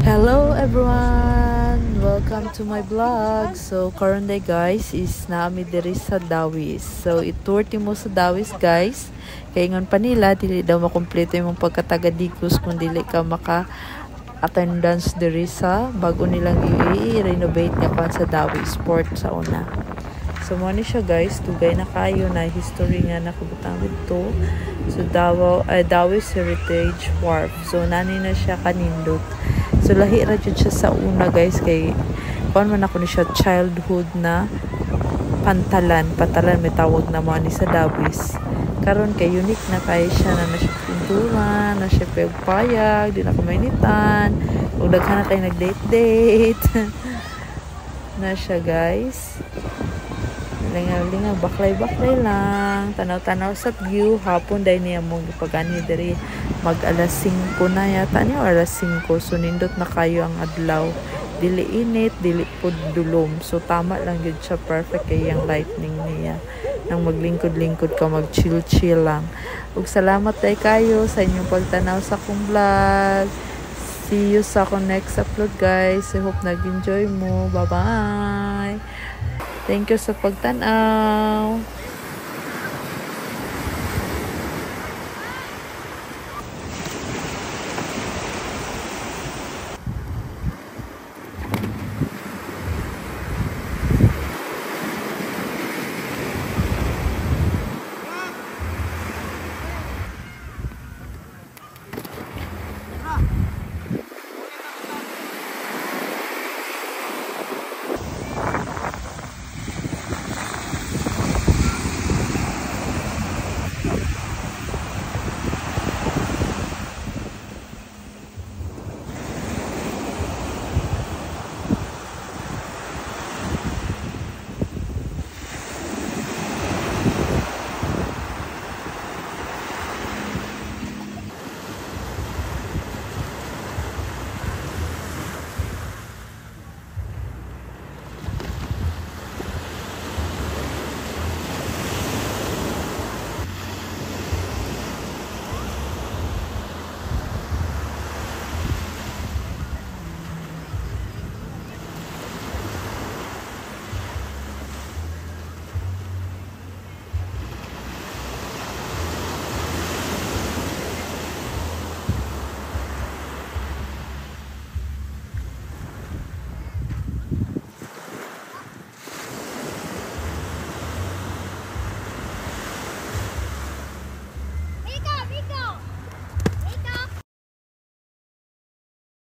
Hello everyone! Welcome to my vlog. So, karon day guys is naami diri sa Dawis. So, itour mo sa Dawis guys. Kaya ngon pa nila, dili daw makumpleto yung pagkataga-digos kung dili ka maka-attendance diri sa bago nilang i-renovate nga pa sa Dawis Sport sa una. So, mo ni siya guys, tugay na kayo na history nga nakabutang dito. So, Dawis Heritage Wharf. So, nani na siya kanindot. So, lahi ra jud siya sa una guys kay kuan man ako ni siya childhood na pantalan may tawag na mo ni sa Dawis. Karon kay unique na kay siya na siya pintura, na siya payag, di na ko mainitan. Ug daghan na kay nag-date. Na siya guys. Lingaw-lingaw, baklay-baklay lang. Tanaw-tanaw sa view. Hapon dahil niya mong ipagani diri. Mag alas 5 na yata niya. Alas 5. So, nindot na kayo ang adlaw. Dili init, dili po dulom. So, tama lang yun siya. Perfect kay yung lightning niya. Nang maglingkod-lingkod ka, mag-chill-chill lang. Ug salamat tayo kayo sa inyong pagtanaw sa akong vlog. See you sa akong next upload guys. I hope nag-enjoy mo. Bye-bye! Thank you sa pagtanaw.